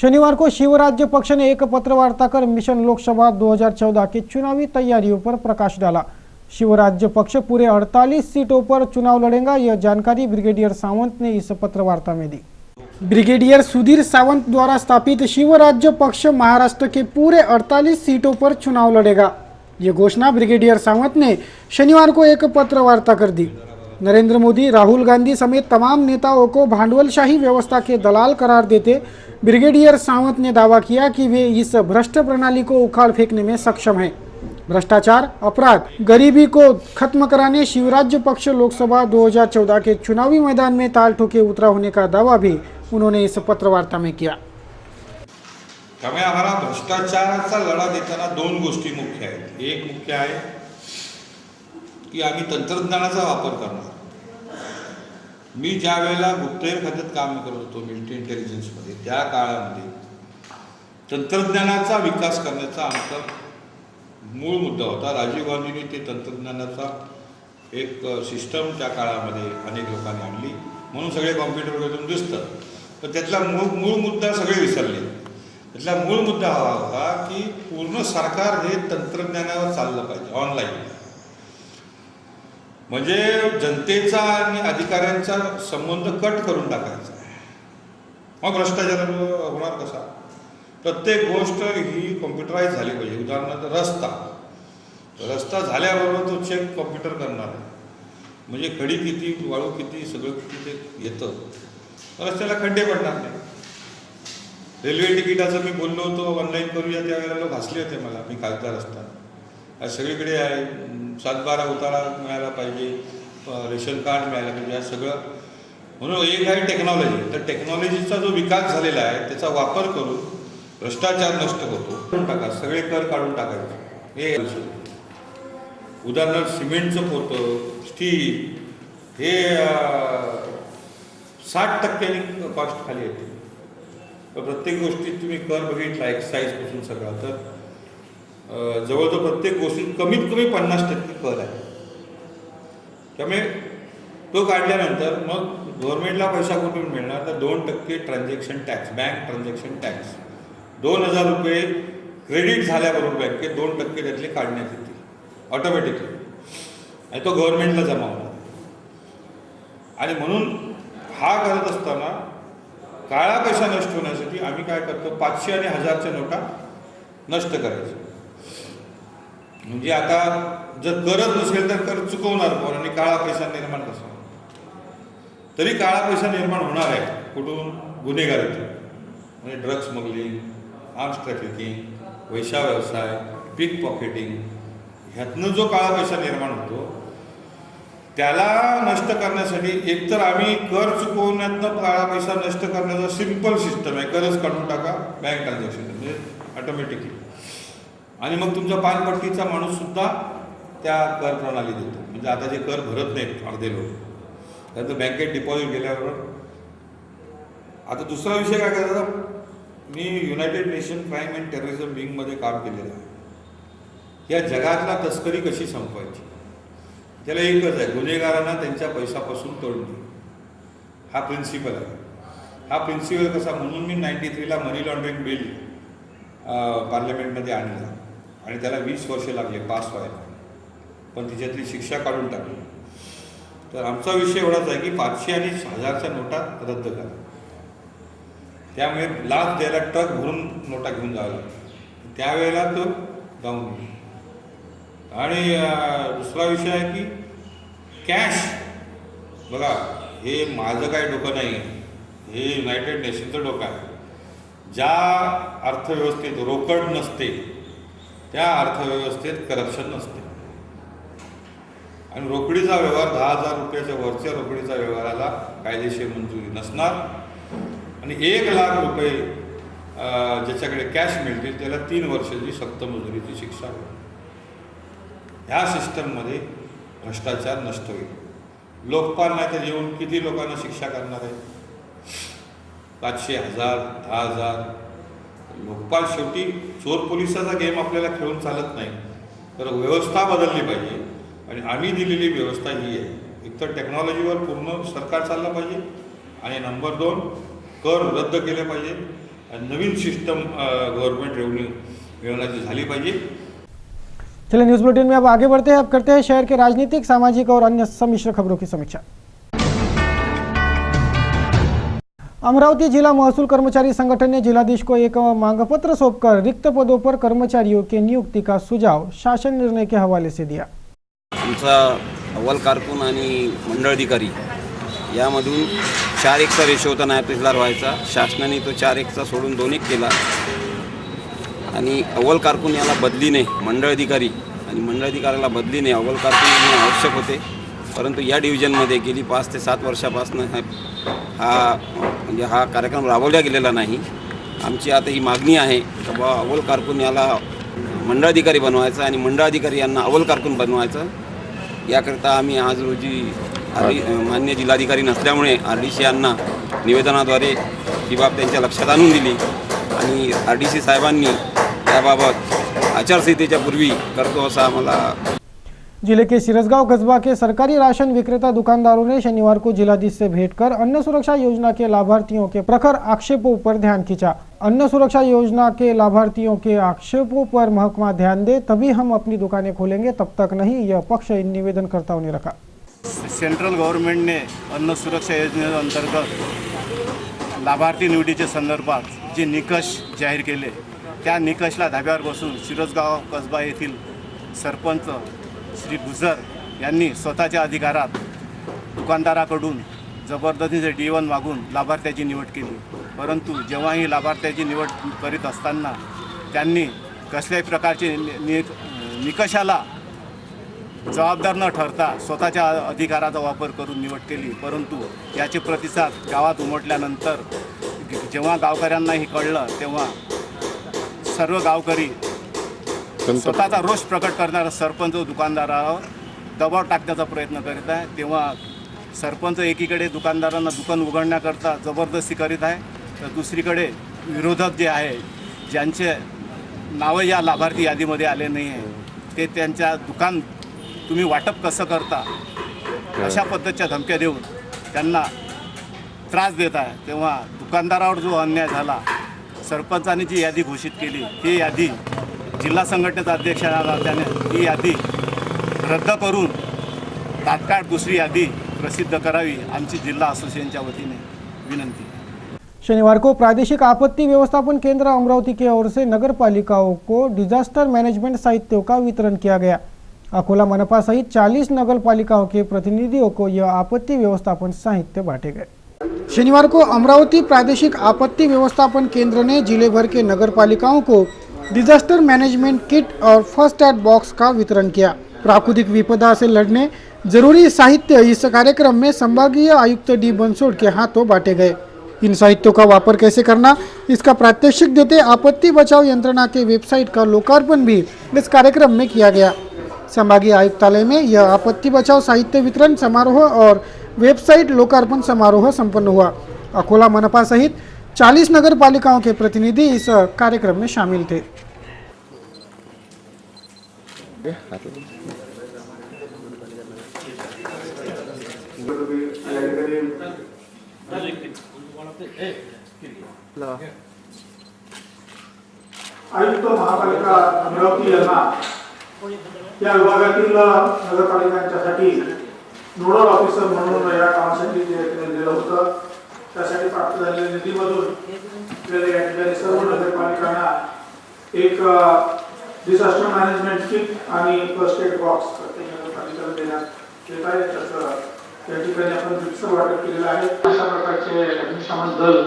शनिवार को शिवराज्य पक्ष ने एक पत्र वार्ता कर मिशन लोकसभा 2014 की चुनावी तैयारियों पर प्रकाश डाला। शिवराज्य पक्ष पूरे 48 सीटों पर चुनाव लड़ेगा, यह जानकारी ब्रिगेडियर सावंत ने इस पत्र वार्ता में दी। ब्रिगेडियर सुधीर सावंत द्वारा स्थापित शिवराज्य पक्ष महाराष्ट्र के पूरे 48 सीटों पर चुनाव लड़ेगा। ये घोषणा ब्रिगेडियर सावंत ने शनिवार को एक पत्र वार्ता कर दी। नरेंद्र मोदी, राहुल गांधी समेत तमाम नेताओं को भांडवलशाही व्यवस्था के दलाल करार देते ब्रिगेडियर सावंत ने दावा किया कि वे इस भ्रष्ट प्रणाली को उखाड़ फेंकने में सक्षम हैं। भ्रष्टाचार, अपराध, गरीबी को खत्म कराने शिवराज्य पक्ष लोकसभा 2014 के चुनावी मैदान में ताल ठोके उतरा होने का दावा भी उन्होंने इस पत्र वार्ता में किया। त्यामुळे आम्हाला भ्रष्टाचाराचा लढा देताना दोन गोष्टी मुख्य आहेत। एक मुख्य आहे की आम्ही तंत्रज्ञानाचा वापर करणार। मी ज्या वेळेला गुप्तहेर खात्यात काम करत होतो मिलिटरी इंटेलिजन्समध्ये, त्या काळामध्ये तंत्रज्ञानाचा विकास करण्याचा आमचा मूळ मुद्दा होता। राजीव गांधींनी ते तंत्रज्ञानाचा एक सिस्टम त्या काळामध्ये अनेक लोकांनी आणली, म्हणून सगळे कॉम्प्युटरवरून दिसतात। तर त्यातला मूळ मुद्दा सगळे विसरले। त्यातला मूळ मुद्दा हा होता की पूर्ण सरकार हे तंत्रज्ञानावर चाललं पाहिजे, ऑनलाईन। म्हणजे जनतेचा आणि अधिकाऱ्यांचा संबंध कट करून टाकायचा आहे। मग भ्रष्टाचार होणार कसा? प्रत्येक गोष्ट ही कॉम्प्युटराइज झाली पाहिजे। उदाहरणार्थ रस्ता झाल्याबरोबर तो चेक कॉम्प्युटर करणार आहे, म्हणजे खडी किती, वाळू किती, सगळं किती ते येतं, रस्त्याला खड्डे पडणार नाही। रेल्वे तिकिटाचं मी बोललो होतो ऑनलाईन करूया, त्यावेळेला लोक हसले होते मला, मी खासदार असताना। सगळीकडे आहे, 7/12 उतारा मिळाला पाहिजे, रेशन कार्ड मिळालं पाहिजे, या सगळं। म्हणून एक आहे टेक्नॉलॉजी। तर टेक्नॉलॉजीचा जो विकास झालेला आहे त्याचा वापर करून भ्रष्टाचार नष्ट होतो। टाका, सगळे कर काढून टाकायचे। हे उदाहरणार्थ सिमेंटचं पोतं, स्टील, हे 60% कॉस्ट खाली येते। प्रत्येक गोष्टीत तुम्ही कर बघितला, एक्साईजपासून सगळा, तर जवळजवळ प्रत्येक गोष्टीत कमीत कमी 50% कर आहे। त्यामुळे तो काढल्यानंतर मग गव्हर्नमेंटला पैसा कुठून मिळणार? तर 2% transaction tax, bank transaction tax. 2000 रुपये क्रेडिट झाल्याबरोबर बँकेत 2% त्यातले काढण्यात येतील ऑटोमॅटिकली, आणि तो गव्हर्नमेंटला जमा होणार। आणि म्हणून हा करत असताना काळा पैसा नष्ट होण्यासाठी आम्ही काय करतो, 500 आणि 1000च्या नोटा नष्ट करायच्या। म्हणजे आता जर करत नसेल तर कर चुकवणार कोण आणि काळा पैसा निर्माण कसा? तरी काळा पैसा निर्माण होणार आहे कुठून? गुन्हेगारीतून, म्हणजे ड्रग्स स्मगलिंग, आर्म्स ट्रॅफिकिंग, वैशा व्यवसाय, पिक पॉकेटिंग, ह्यातनं जो काळा पैसा निर्माण होतो त्याला नष्ट करण्यासाठी एकतर आम्ही कर चुकवण्यातनं काळा पैसा नष्ट करण्याचा सिंपल सिस्टम आहे, करच काढून टाका, बँक ट्रान्झॅक्शन म्हणजे ऑटोमॅटिकली। आणि मग तुमचा पानपट्टीचा माणूस सुद्धा त्या कर प्रणाली देतो। म्हणजे आता जे कर भरत नाहीत अर्धे लोक, त्यांचं बँकेत डिपॉझिट गेल्याबरोबर। आता दुसरा विषय काय करायचा, मी United Nation Crime and terrorism विंगमध्ये काम केलेलं आहे। या जगातला तस्करी कशी संपवायची, त्याला एकच आहे, गुन्हेगारांना त्यांच्या पैशापासून तोडणे, हा प्रिन्सिपल आहे। हा प्रिन्सिपल कसा, म्हणून मी 93ला मनी लॉन्ड्रिंग बिल पार्लमेंटमध्ये आणला आणि त्याला 20 वर्ष लागले पास व्हायला, पण तिच्यातली शिक्षा काढून टाकली। तर आमचा विषय एवढाच आहे की 500 आणि 1000च्या नोटा रद्द करा। त्यामुळे लाच द्यायला ट्रक भरून नोटा घेऊन जावं लागतं, त्यावेळेला तो जाऊन येईल। आणि दुसरा विषय आहे की कॅश, बघा हे माझं काही डोकं नाही आहे, हे युनायटेड नेशनचं डोकं आहे। ज्या अर्थव्यवस्थेत रोकड नसते त्या अर्थव्यवस्थेत करप्शन नसते। आणि रोकडीचा व्यवहार 10,000 रुपयाच्या वरच्या रोकडीचा व्यवहाराला कायदेशीर मंजुरी नसणार, आणि 1 लाख रुपये ज्याच्याकडे कॅश मिळतील त्याला 3 वर्षाची सक्त मजुरीची शिक्षा होईल। ह्या सिस्टममध्ये भ्रष्टाचार नष्ट होईल। लोकपाल नाही तर येऊन किती लोकांना शिक्षा करणार आहे? 500, 1000, 10,000। लोकपाल शेवटी चोर पोलिसाचा गेम आपल्याला खेळून चालत नाही, तर व्यवस्था बदलली पाहिजे। आणि आम्ही दिलेली व्यवस्था ही आहे, एकतर टेक्नॉलॉजीवर पूर्ण सरकार चाललं पाहिजे, आणि नंबर 2 कर रद्द केले पाहिजे, नवीन सिस्टम गवर्नमेंट रेवेन्यू मिळवण्याची झाली पाहिजे। चलिए न्यूज बुलेटिन में अब आगे बढ़ते हैं। अब करते हैं शहर के राजनीतिक, सामाजिक और अन्य सम्मिश्र खबरों की समीक्षा। अमरावती जिला महसूल कर्मचारी संगठन ने जिलाधीश को एक मांग पत्र सौंपकर रिक्त पदों पर कर्मचारियों की नियुक्ति का सुझाव शासन निर्णय के हवाले से दिया। आमचा अव्वल कारकून आणि मंडळ अधिकारी यामधून 4:1चा रेशो होता नायब तहसीलदार व्हायचा। शासनाने तो 4:1चा सोडून 2:1 केला आणि अव्वल कारकून याला बदलीने मंडळ अधिकारी आणि मंडळ अधिकाऱ्याला बदलीने अव्वल कारकून येणे आवश्यक होते, परंतु या डिव्हिजनमध्ये गेली 5 ते 7 वर्षापासून हा कार्यक्रम राबवला गेलेला नाही। आमची आता ही मागणी आहे की बा अव्वल कारकून याला मंडळ अधिकारी बनवायचं आणि मंडळ अधिकारी यांना अव्वल कारकून बनवायचं। याकरिता आम्ही आज रोजी मान्य जिल्हाधिकारी नसल्यामुळे RDC यांना निवेदनाद्वारे ही बाब त्यांच्या लक्षात आणून दिली आणि RDC साहेबांनी याबाबत आचारसंहितेच्या पूर्वी करतो असा आम्हाला। जिले के सिरसगांव कस्बा के सरकारी राशन विक्रेता दुकानदारों ने शनिवार को जिलाधीश से भेंट कर अन्न सुरक्षा योजना के लाभार्थियों के प्रखर आक्षेपों पर ध्यान खींचा। अन्न सुरक्षा योजना के लाभार्थियों के आक्षेपों पर महकमा ध्यान दे तभी हम अपनी दुकानें खोलेंगे, तब तक नहीं, यह पक्ष इन निवेदनकर्ताओं ने रखा। सेंट्रल गव्हर्नमेंट ने अन्न सुरक्षा योजनेअंतर्गत लाभार्थी निवडीच्या संदर्भात जे निकष जाहीर केले त्या निकषला धाब्यावर बसून सिरसगाव कसबा येथील सरपंच श्री गुजर यांनी स्वतःच्या अधिकारात दुकानदाराकडून जबरदस्तीचे D1 मागून लाभार्थ्याची निवड केली। परंतु जेव्हा ही लाभार्थ्याची निवड करीत असताना त्यांनी कसल्याही प्रकारचे निकषाला जबाबदार न ठरता स्वतःच्या अधिकाराचा वापर करून निवड केली। परंतु याचे प्रतिसाद गावात उमटल्यानंतर जेव्हा गावकऱ्यांना हे कळलं तेव्हा सर्व गावकरी स्वतःचा रोष प्रकट करणारा सरपंच दुकानदारावर दबाव टाकण्याचा प्रयत्न करीत आहे। तेव्हा सरपंच एकीकडे दुकानदारांना दुकान उघडण्याकरता जबरदस्ती करीत आहे, तर दुसरीकडे विरोधक जे आहे ज्यांचे नावं या लाभार्थी यादीमध्ये आले नाही आहे ते त्यांच्या दुकान तुम्ही वाटप कसं करता अशा पद्धतीच्या धमक्या देऊन त्यांना त्रास देत आहे। तेव्हा दुकानदारावर जो अन्याय झाला, सरपंचांनी जी यादी घोषित केली ती यादी जिल्हा संघटनेचा अध्यक्षाला त्याने ही यादी रद्द करून तात्काळ दुसरी यादी प्रसिद्ध करावी, आमची जिल्हा असोसिएशनच्या वतीने विनंती। शनिवार को प्रादेशिक आपत्ति व्यवस्थापन केंद्र अमरावती की ओर से नगर पालिकाओं को डिजास्टर मैनेजमेंट साहित्यों का वितरण किया गया। अकोला मनपा सहित 40 नगर पालिकाओं के प्रतिनिधियों को यह आपत्ति व्यवस्थापन साहित्य बांटे गए। शनिवार को अमरावती प्रादेशिक आपत्ति व्यवस्थापन केंद्र ने जिले भर के नगर पालिकाओं को डिजास्टर मैनेजमेंट किट और फर्स्ट एड बॉक्स का वितरण किया। प्राकृतिक विपदा से लड़ने जरूरी साहित्य इस कार्यक्रम में संभागीय आयुक्त D बंसोड़ के हाथों बांटे गए। इन साहित्यों का वापर कैसे करना, इसका प्रात्यक्षिक देते आपत्ति बचाव यंत्रणा के वेबसाइट का लोकार्पण भी इस कार्यक्रम में किया गया। संभागीय आयुक्तालय में यह आपत्ति बचाव साहित्य वितरण समारोह और वेबसाइट लोकार्पण समारोह संपन्न हुआ। अकोला मनपा सहित 40 नगर पालिकाओं के प्रतिनिधि इस कार्यक्रम में शामिल थे। आयुक्त महापालिका अमरावती यांना या विभागातील नगरपालिकांच्यासाठी नोडल ऑफिसर म्हणून या कामासाठी दिलं होतं। त्यासाठी प्राप्त झालेल्या निधीमधून या ठिकाणी सर्व नगरपालिकांना एक डिझास्टर मॅनेजमेंट किट आणि फर्स्ट एड बॉक्स प्रत्येक नगरपालिकेला देण्यात येत आहे। त्याचं या ठिकाणी आपण रितसर वाटप केलेलं आहे। अशा प्रकारचे अग्निशमन दल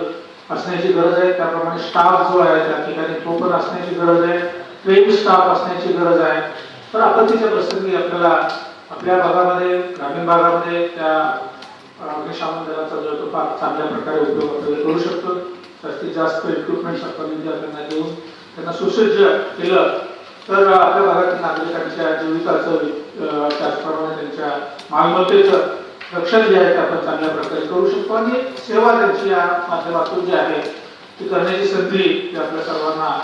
असण्याची गरज आहे, त्याप्रमाणे स्टाफ जो आहे त्या ठिकाणी तो पण असण्याची गरज आहे, ट्रेन स्टाफ असण्याची गरज आहे। तर आपत्तीच्या प्रसंगी आपल्याला आपल्या भागामध्ये ग्रामीण भागामध्ये त्या अग्निशमन दलाचा जो तो फार चांगल्या प्रकारे उपयोग आपण करू शकतो। जास्तीत जास्त इक्विपमेंट्स आपण विद्यार्थ्यांना देऊन त्यांना सुसज्ज केलं तर आपल्या भागातील नागरिकांच्या जीविकाचं त्याचप्रमाणे त्यांच्या मालमत्तेचं रक्षण जे आहे ते आपण चांगल्या प्रकारे करू शकतो आणि सेवा त्यांची या माध्यमातून जी आहे ती करण्याची संधी आपल्या सर्वांना।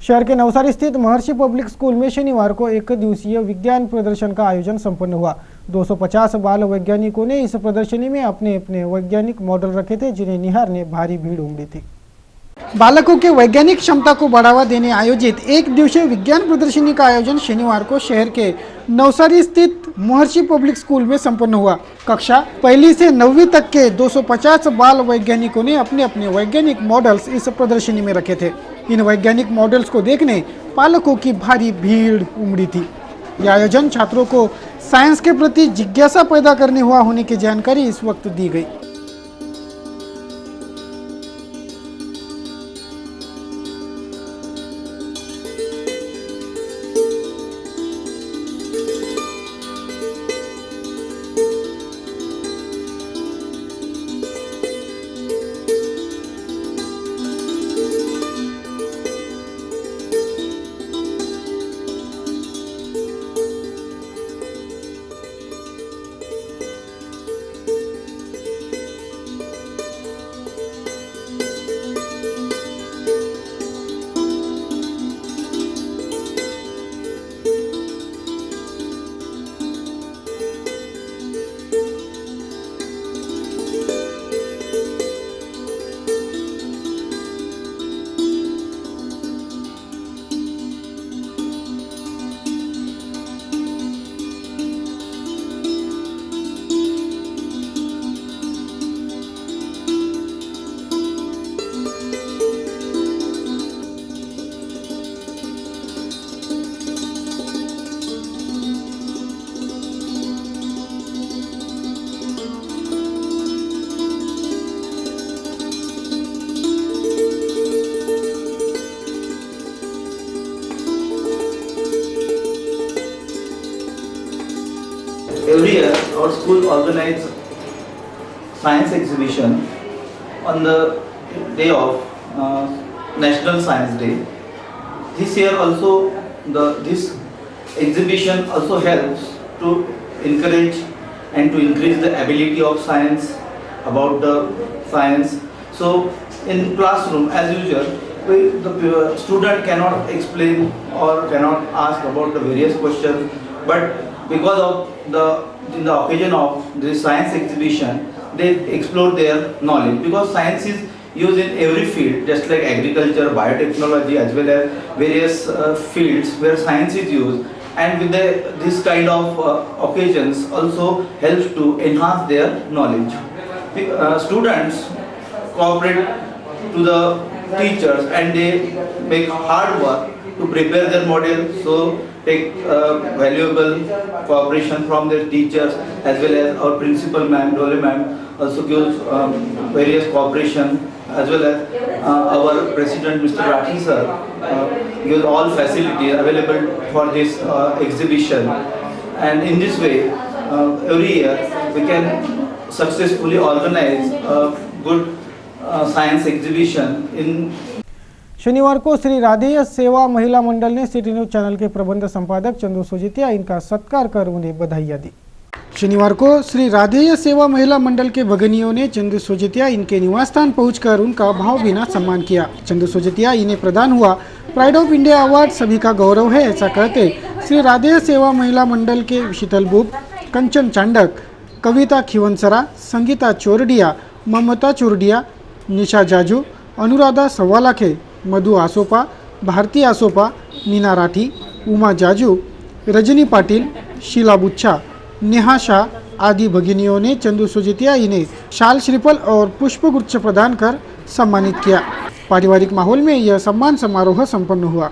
शहर के नवसारी स्थित महर्षि पब्लिक स्कूल में शनिवार को एक दिवसीय विज्ञान प्रदर्शन का आयोजन संपन्न हुआ। 250 बाल वैज्ञानिकों ने इस प्रदर्शनी में अपने अपने वैज्ञानिक मॉडल रखे थे, जिन्हें निहारने भारी भीड़ उमड़ी थी। बालकों के वैज्ञानिक क्षमता को बढ़ावा देने आयोजित एक दिवसीय विज्ञान प्रदर्शनी का आयोजन शनिवार को शहर के नवसारी स्थित महर्षि पब्लिक स्कूल में संपन्न हुआ। कक्षा 1 से 9वीं तक के 250 बाल वैज्ञानिकों ने अपने अपने वैज्ञानिक मॉडल्स इस प्रदर्शनी में रखे थे। इन वैज्ञानिक मॉडल्स को देखने पालकों की भारी भीड़ उमड़ी थी। यह आयोजन छात्रों को साइंस के प्रति जिज्ञासा पैदा करने हुआ होने की जानकारी इस वक्त दी गई। Every year, our school organizes science exhibition on the day of National Science Day. This year also, this exhibition also helps to encourage and to increase the ability of science about the science. So, in classroom, as usual, the student cannot explain or cannot ask about the various questions, but because of in the occasion of this science exhibition, they explore their knowledge, because science is used in every field, just like agriculture, biotechnology, as well as various fields where science is used, and with this kind of occasions also helps to enhance their knowledge. Students cooperate to the teachers and they make hard work to prepare their model, so take valuable cooperation from their teachers, as well as our principal ma'am, Dole ma'am, also gives various cooperation, as well as our president Mr. Rathi sir gives all facilities available for this exhibition. And in this way, every year we can successfully organize a good science exhibition in शनिवार को श्री राधेय सेवा महिला मंडल ने city news channel के प्रबंध संपादक चंदू सोजितिया इनका सत्कार कर उन्हें बधाइयाँ दी। शनिवार को श्री राधेय सेवा महिला मंडल के भगिनियों ने चंदू सोजितिया इनके निवास स्थान पहुंचकर उनका भावभीना सम्मान किया। चंदू सोजितिया इन्हें प्रदान हुआ प्राइड ऑफ इंडिया अवार्ड सभी का गौरव है, ऐसा कहते श्री राधेय सेवा महिला मंडल के शीतल बुब, कंचन चांडक, कविता खिवनसरा, संगीता चोरडिया, ममता चोरडिया, निशा जाजू, अनुराधा सवालाखे, मधु आसोपा, भारती आसोपा, मीना राठी, उमा जाजू, रजनी पाटिल, शीला बुच्छा, नेहा शाह आदि भगिनियों ने चंदू सोजितिया इन्हें शाल श्रीफल और पुष्पगुच्छ प्रदान कर सम्मानित किया। पारिवारिक माहौल में यह सम्मान समारोह संपन्न हुआ।